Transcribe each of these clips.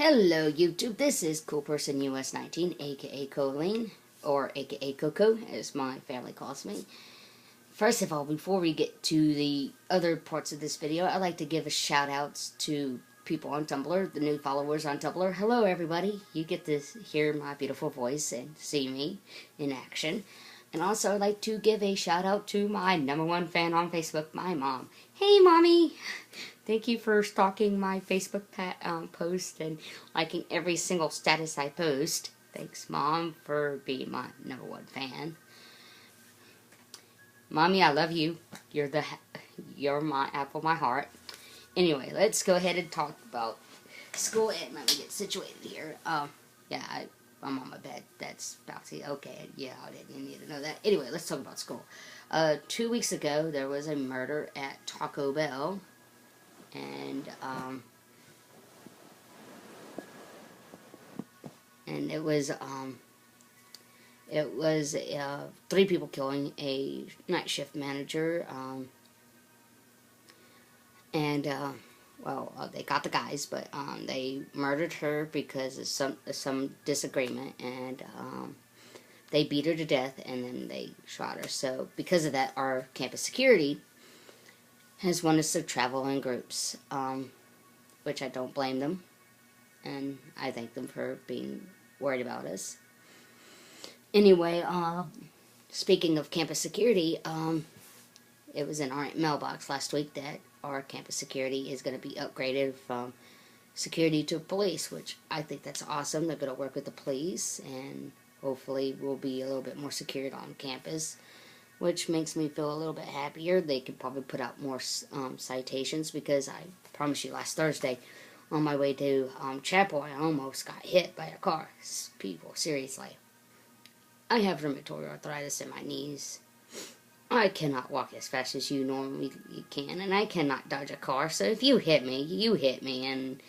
Hello YouTube, this is Cool Person US 19, aka Colleen, or aka Coco, as my family calls me. First of all, before we get to the other parts of this video, I'd like to give a shout outs to people on Tumblr, the new followers on Tumblr. Hello everybody, you get to hear my beautiful voice and see me in action. And also I'd like to give a shout out to my #1 fan on Facebook, my mom. Hey mommy! Thank you for stalking my Facebook post and liking every single status I post. Thanks, Mom, for being my #1 fan. Mommy, I love you. You're my apple of my heart. Anyway, let's go ahead and talk about school and let me get situated here. I'm on my bed. That's bouncy. Okay, yeah, I didn't need to know that. Anyway, let's talk about school. 2 weeks ago, there was a murder at Tacobell. And it was 3 people killing a night shift manager, they got the guys, but they murdered her because of some disagreement, and they beat her to death, and then they shot her. So because of that, our campus security has wanted us to travel in groups, which I don't blame them, and I thank them for being worried about us. Anyway, speaking of campus security, it was in our mailbox last week that our campus security is going to be upgraded from security to police, which I think that's awesome. They're going to work with the police, and hopefully we'll be a little bit more secured on campus, which makes me feel a little bit happier. They could probably put out more citations, because I promise you, last Thursday, on my way to chapel, I almost got hit by a car. People, seriously. I have rheumatoid arthritis in my knees. I cannot walk as fast as you normally can, and I cannot dodge a car. So if you hit me, and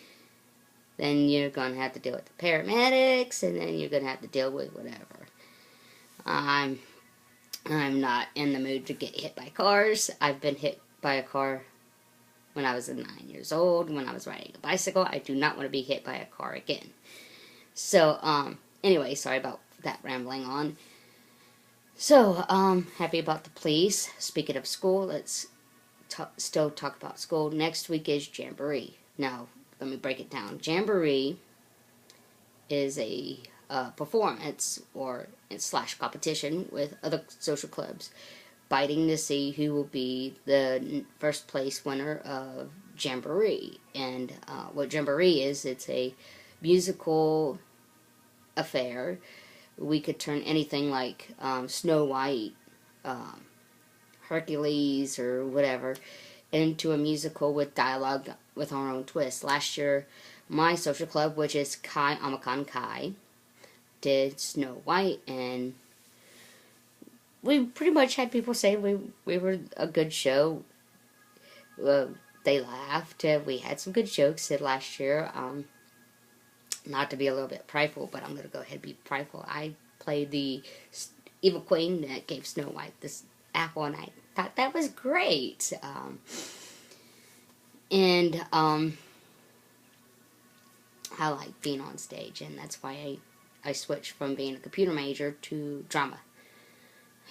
then you're going to have to deal with the paramedics, and then you're going to have to deal with whatever. I'm not in the mood to get hit by cars. I've been hit by a car when I was 9 years old, when I was riding a bicycle. I do not want to be hit by a car again. So, anyway, sorry about that rambling on. So, happy about the police. Speaking of school, let's still talk about school. Next week is Jamboree. Now, let me break it down. Jamboree is a performance or / competition with other social clubs, fighting to see who will be the first place winner of Jamboree. And what Jamboree is, it's a musical affair. We could turn anything like Snow White, Hercules, or whatever into a musical with dialogue with our own twist. Last year, my social club, which is Kai Amakan Kai, did Snow White, and we pretty much had people say we were a good show. They laughed. We had some good jokes said last year. Not to be a little bit prideful, but I'm going to go ahead and be prideful. I played the evil queen that gave Snow White this apple, and I thought that was great. I like being on stage, and that's why I switched from being a computer major to drama.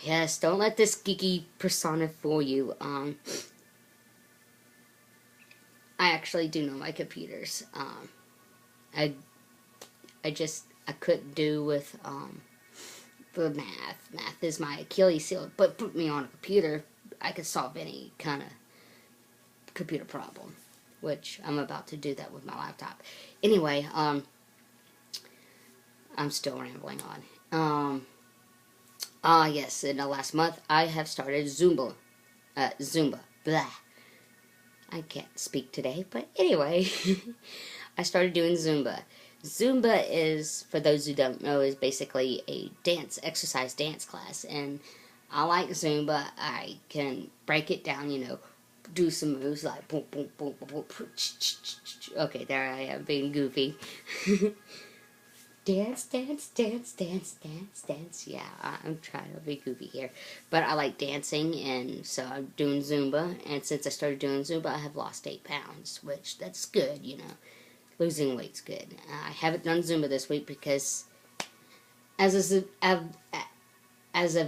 Yes, don't let this geeky persona fool you. I actually do know my computers. I couldn't do with the math. Math is my Achilles heel, but put me on a computer, I could solve any kind of computer problem, which I'm about to do that with my laptop. Anyway, I'm still rambling on. Yes, in the last month, I have started Zumba. Blah. I can't speak today, but anyway, I started doing Zumba. Zumba is, for those who don't know, is basically a exercise dance class, and I like Zumba. I can break it down, do some moves like boom, boom, boom, boom, boom. Okay, there I am being goofy. Dance, dance, dance, dance, dance, dance. Yeah, I'm trying to be goofy here. But I like dancing, and so I'm doing Zumba. And since I started doing Zumba, I have lost 8 pounds, which that's good, losing weight's good. I haven't done Zumba this week because as of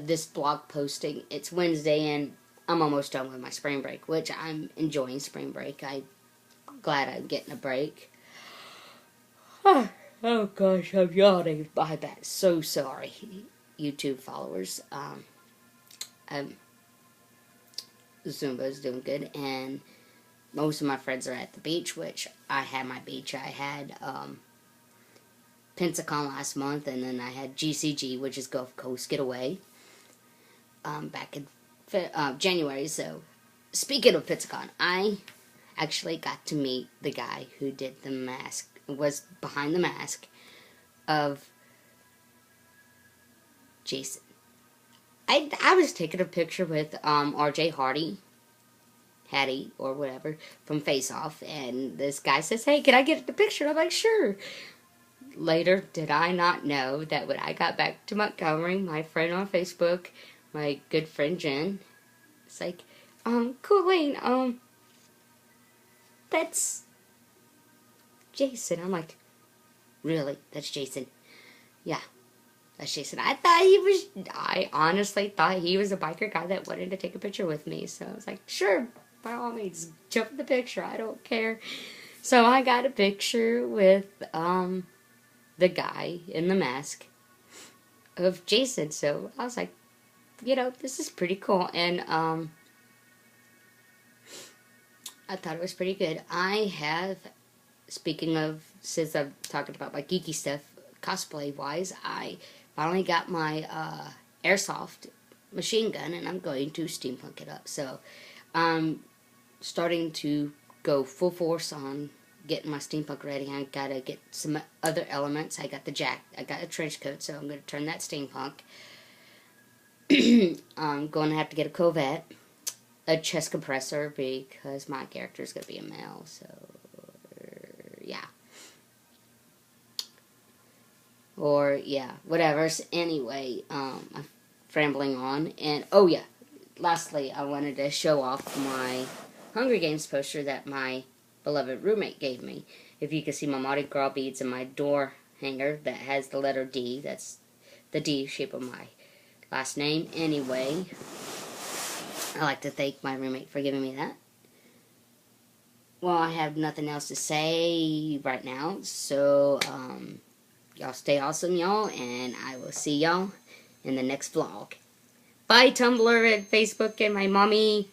this blog posting, it's Wednesday and I'm almost done with my spring break, which I'm enjoying spring break. I'm glad I'm getting a break. Oh gosh, I'm yawning. I'm so sorry, YouTube followers. Zumba is doing good, and most of my friends are at the beach, which I had my beach. I had Pensacon last month, and then I had GCG, which is Gulf Coast Getaway, back in January. So, speaking of Pensacon, I actually got to meet the guy who did the mask, was behind the mask of Jason. I was taking a picture with RJ Hattie, or whatever, from Face Off, and this guy says, "Hey, can I get the picture?" I'm like, "Sure." Later, did I not know that when I got back to Montgomery, my friend on Facebook, my good friend Jen, it's like, Colleen, that's Jason. I'm like, "Really? That's Jason?" "Yeah, that's Jason." I honestly thought he was a biker guy that wanted to take a picture with me. So I was like, "Sure, by all means, jump in the picture. I don't care." So I got a picture with, the guy in the mask of Jason. So I was like, this is pretty cool. And, I thought it was pretty good. I have, speaking of, since I'm talking about my geeky stuff, cosplay-wise, I finally got my airsoft machine gun, and I'm going to steampunk it up. So, I'm starting to go full force on getting my steampunk ready. I gotta get some other elements. I got I got a trench coat, so I'm gonna turn that steampunk. I'm going to have to get a Corvette, a chest compressor, because my character is going to be a male, so, yeah. Or, yeah, whatever. So anyway, I'm rambling on, and, oh yeah, lastly, I wanted to show off my Hunger Games poster that my beloved roommate gave me. If you can see my Mardi Gras beads in my door hanger that has the letter D, that's the D shape of my last name. Anyway, I'd like to thank my roommate for giving me that. Well, I have nothing else to say right now, so, y'all stay awesome, y'all, and I will see y'all in the next vlog. Bye, Tumblr and Facebook and my mommy.